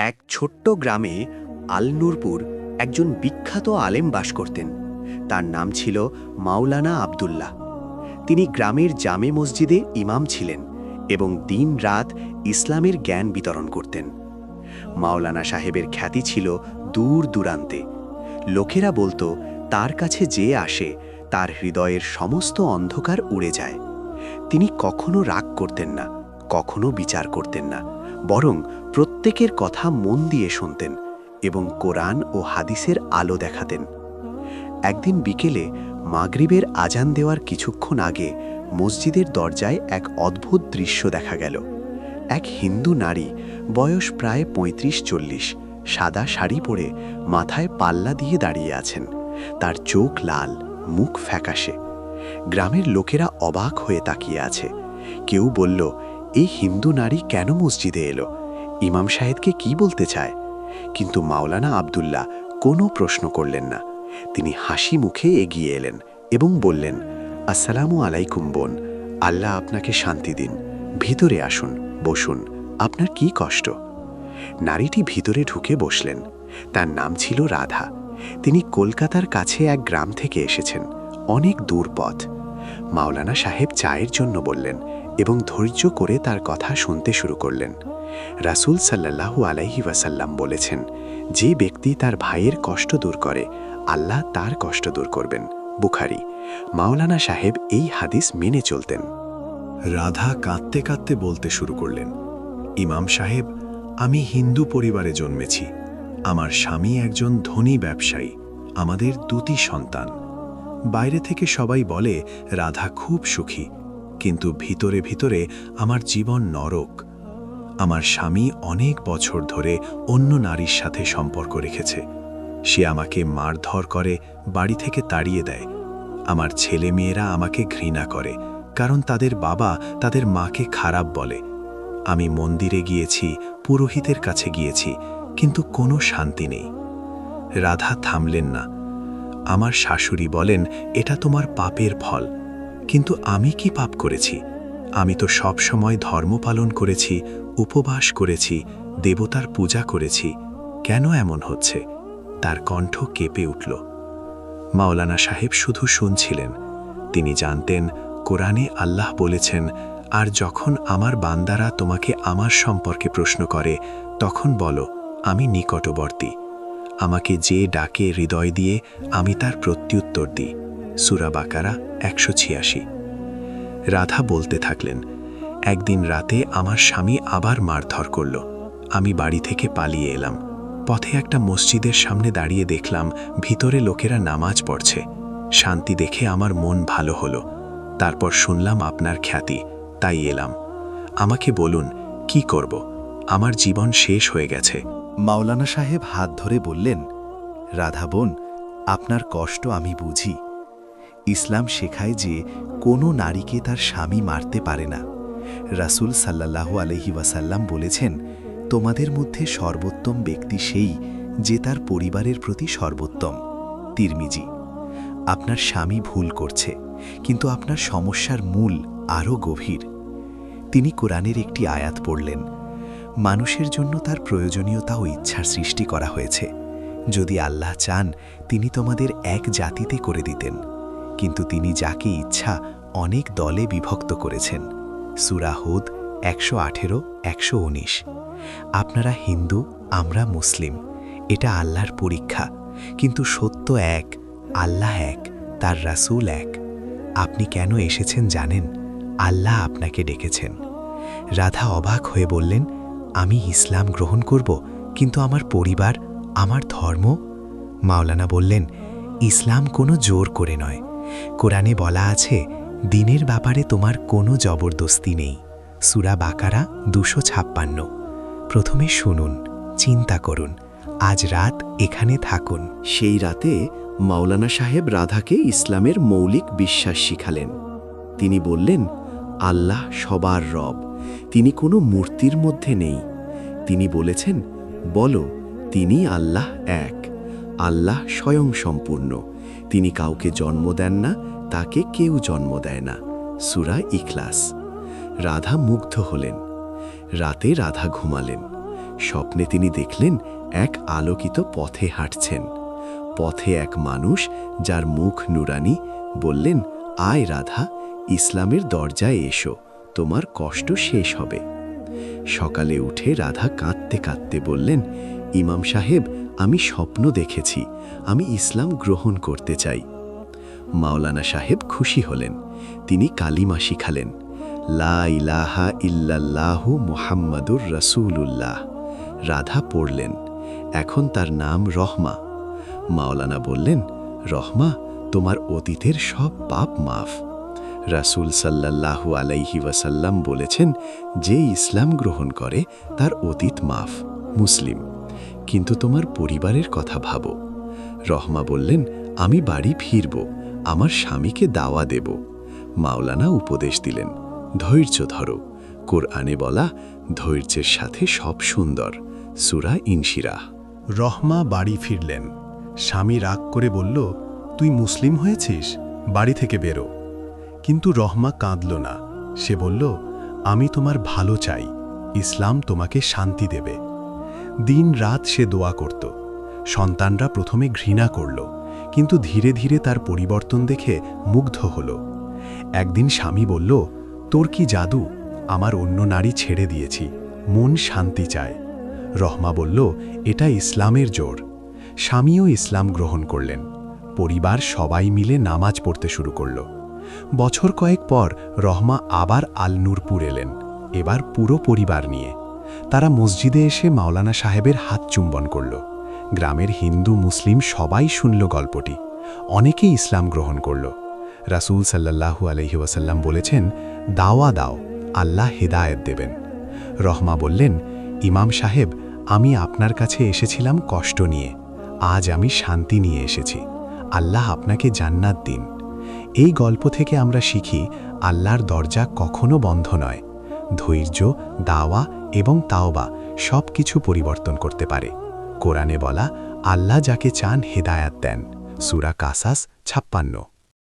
এক ছোট্ট গ্রামে আল-নূরপুর একজন বিখ্যাত আলেম বাস করতেন। তার নাম ছিল মাওলানা আব্দুল্লাহ। তিনি গ্রামের জামে মসজিদে ইমাম ছিলেন এবং দিন-রাত ইসলামের জ্ঞান বিতরণ করতেন। মাওলানা সাহেবের খ্যাতি ছিল দূর দূরান্তে। লোকেরা বলতো, তার কাছে যে আসে তার হৃদয়ের সমস্ত অন্ধকার উড়ে যায়। তিনি কখনো রাগ করতেন না, কখনো বিচার করতেন না, বরং প্রত্যেকের কথা মন দিয়ে শুনতেন এবং কোরআন ও হাদিসের আলো দেখাতেন। একদিন বিকেলে মাগরিবের আজান দেওয়ার কিছুক্ষণ আগে মসজিদের দরজায় এক অদ্ভুত দৃশ্য দেখা গেল। এক হিন্দু নারী, বয়স প্রায় ৩৫-৪০, সাদা শাড়ি পরে মাথায় পাল্লা দিয়ে দাঁড়িয়ে আছেন। তার চোখ লাল, মুখ ফ্যাকাশে। গ্রামের লোকেরা অবাক হয়ে তাকিয়ে আছে। কেউ বলল, এই হিন্দু নারী কেন মসজিদে এলো? ইমাম সাহেবকে কি বলতে চায়? কিন্তু মাওলানা আব্দুল্লাহ কোনো প্রশ্ন করলেন না। তিনি হাসি মুখে এগিয়ে এলেন এবং বললেন, আসসালামু আলাইকুম বোন, আল্লাহ আপনাকে শান্তি দিন। ভিতরে আসুন, বসুন, আপনার কি কষ্ট? নারীটি ভিতরে ঢুকে বসলেন। তার নাম ছিল রাধা। তিনি কলকাতার কাছে এক গ্রাম থেকে এসেছেন, অনেক দূর পথ। মাওলানা সাহেব চায়ের জন্য বললেন এবং ধৈর্য করে তার কথা শুনতে শুরু করলেন। রাসূল সাল্লাল্লাহু আলাইহি ওয়াসাল্লাম বলেছেন, যে ব্যক্তি তার ভাইয়ের কষ্ট দূর করে, আল্লাহ তার কষ্ট দূর করবেন। বুখারী। মাওলানা সাহেব এই হাদিস মেনে চলতেন। রাধা কাঁদতে কাঁদতে বলতে শুরু করলেন, ইমাম সাহেব, আমি হিন্দু পরিবারে জন্মেছি। আমার স্বামী একজন ধনী ব্যবসায়ী। আমাদের 2টি সন্তান। বাইরে থেকে সবাই বলে রাধা খুব সুখী, কিন্তু ভিতরে ভিতরে আমার জীবন নরক। আমার স্বামী অনেক বছর ধরে অন্য নারীর সাথে সম্পর্ক রেখেছে। সে আমাকে মারধর করে, বাড়ি থেকে তাড়িয়ে দেয়। আমার ছেলে মেয়েরা আমাকে ঘৃণা করে, কারণ তাদের বাবা তাদের মাকে খারাপ বলে। আমি মন্দিরে গিয়েছি, পুরোহিতের কাছে গিয়েছি, কিন্তু কোনো শান্তি নেই। রাধা থামলেন না। আমার শাশুড়ি বলেন, এটা তোমার পাপের ফল। কিন্তু আমি কি পাপ করেছি? আমি তো সব সময় ধর্ম পালন করেছি, উপবাস করেছি, দেবতার পূজা করেছি। কেন এমন হচ্ছে? তার কণ্ঠ কেঁপে উঠল। মাওলানা সাহেব শুধু শুনছিলেন। তিনি জানতেন, কোরআনে আল্লাহ বলেছেন, আর যখন আমার বান্দারা তোমাকে আমার সম্পর্কে প্রশ্ন করে, তখন বলো, আমি নিকটবর্তী। আমাকে যে ডাকে হৃদয় দিয়ে, আমি তার প্রত্যুত্তর দিই। সূরা বাকারা ১৮৬। রাধা বলতে থাকলেন, একদিন রাতে আমার স্বামী আবার মারধর করল। আমি বাড়ি থেকে পালিয়ে এলাম। পথে একটা মসজিদের সামনে দাঁড়িয়ে দেখলাম ভিতরে লোকেরা নামাজ পড়ছে। শান্তি দেখে আমার মন ভালো হলো। তারপর শুনলাম আপনার খ্যাতি, তাই এলাম। আমাকে বলুন, কি করব? আমার জীবন শেষ হয়ে গেছে। মাওলানা সাহেব হাত ধরে বললেন, রাধা বোন, আপনার কষ্ট আমি বুঝি। ইসলাম শেখায় যে কোনো নারীকে তার স্বামী মারতে পারে না। রাসূল সাল্লাল্লাহু আলাইহি ওয়াসাল্লাম বলেছেন, তোমাদের মধ্যে সর্বোত্তম ব্যক্তি সেই যে তার পরিবারের প্রতি সর্বোত্তম। তিরমিজি। আপনার স্বামী ভুল করছে, কিন্তু আপনার সমস্যার মূল আরও গভীর। তিনি কোরআনের একটি আয়াত পড়লেন, মানুষের জন্য তার প্রয়োজনীয়তা ও ইচ্ছার সৃষ্টি করা হয়েছে। যদি আল্লাহ চান, তিনি তোমাদের এক জাতিতে করে দিতেন, কিন্তু তিনি যাকে ইচ্ছা অনেক দলে বিভক্ত করেছেন। সূরা হুদ ১১৮-১১৯। আপনারা হিন্দু, আমরা মুসলিম, এটা আল্লাহর পরীক্ষা, কিন্তু সত্য এক, আল্লাহ এক, তার রাসূল এক। আপনি কেন এসেছেন জানেন? আল্লাহ আপনাকে ডেকেছেন। রাধা অবাক হয়ে বললেন, আমি ইসলাম গ্রহণ করব, কিন্তু আমার পরিবার, আমার ধর্ম? মাওলানা বললেন, ইসলাম কোনো জোর করে নয়। কোরআনে বলা আছে, দিনের ব্যাপারে তোমার কোনো জবরদস্তি নেই। সূরা বাকারা ২৫৬। প্রথমে শুনুন, চিন্তা করুন, আজ রাত এখানে থাকুন। সেই রাতে মাওলানা সাহেব রাধাকে ইসলামের মৌলিক বিশ্বাস শিখালেন। তিনি বললেন, আল্লাহ সবার রব, তিনি কোনো মূর্তির মধ্যে নেই। তিনি বলেছেন, বলো, তিনি আল্লাহ এক। আল্লাহ স্বয়ং সম্পূর্ণ। তিনি কাউকে জন্ম দেন না, তাকে কেউ জন্ম দেয় না। সূরা ইখলাস। রাধা মুগ্ধ হলেন। রাতে রাধা ঘুমালেন। স্বপ্নে তিনি দেখলেন এক আলোকিত পথে হাঁটছেন। পথে এক মানুষ, যার মুখ নুরানি, বললেন, আয় রাধা, ইসলামের দরজায় এসো, তোমার কষ্ট শেষ হবে। সকালে উঠে রাধা কাঁদতে কাঁদতে বললেন, ইমাম সাহেব, আমি স্বপ্ন দেখেছি, আমি ইসলাম গ্রহণ করতে চাই। মাওলানা সাহেব খুশি হলেন। তিনি কালিমা শিখালেন, লা ইলাহা ইল্লাল্লাহু মুহাম্মাদুর রাসূলুল্লাহ। রাধা পড়লেন। এখন তার নাম রহমা। মাওলানা বললেন, রহমা, তোমার অতীতের সব পাপ মাফ। রাসূল সাল্লাল্লাহু আলাইহি ওয়াসাল্লাম বলেছেন, যে ইসলাম গ্রহণ করে তার অতীত মাফ, মুসলিম। কিন্তু তোমার পরিবারের কথা ভাবো। রহমা বললেন, আমি বাড়ি ফিরব, আমার স্বামীকে দাওয়া দেব। মাওলানা উপদেশ দিলেন, ধৈর্য ধরো। কোরআনে বলা, ধৈর্যের সাথে সব সুন্দর। সূরা ইনশিরাহ। রহমা বাড়ি ফিরলেন। স্বামী রাগ করে বলল, তুই মুসলিম হয়েছিস, বাড়ি থেকে বেরো। কিন্তু রহমা কাঁদল না। সে বলল, আমি তোমার ভালো চাই, ইসলাম তোমাকে শান্তি দেবে। দিন রাত সে দোয়া করত। সন্তানরা প্রথমে ঘৃণা করল, কিন্তু ধীরে ধীরে তার পরিবর্তন দেখে মুগ্ধ হল। একদিন স্বামী বলল, তোর কি জাদু, আমার অন্য নারী ছেড়ে দিয়েছি, মন শান্তি চায়। রহমা বলল, এটা ইসলামের জোর। স্বামীও ইসলাম গ্রহণ করলেন। পরিবার সবাই মিলে নামাজ পড়তে শুরু করল। বছর কয়েক পর রহমা আবার আল নূরপুর এলেন, এবার পুরো পরিবার নিয়ে। তারা মসজিদে এসে মাওলানা সাহেবের হাত চুম্বন করল। গ্রামের হিন্দু মুসলিম সবাই শুনল গল্পটি। অনেকেই ইসলাম গ্রহণ করল। রাসূল সাল্লাল্লাহু আলাইহি ওয়াসাল্লাম বলেছেন, দাওয়া দাও, আল্লাহ হেদায়েত দেবেন। রহমা বললেন, ইমাম সাহেব, আমি আপনার কাছে এসেছিলাম কষ্ট নিয়ে, আজ আমি শান্তি নিয়ে এসেছি। আল্লাহ আপনাকে জান্নাত দিন। এই গল্প থেকে আমরা শিখি, আল্লাহর দরজা কখনো বন্ধ নয়। ধৈর্য, দাওয়া এবং তাওবা সব কিছু পরিবর্তন করতে পারে। কোরআনে বলা, আল্লাহ যাকে চান হেদায়াত দেন। সূরা কাসাস 56।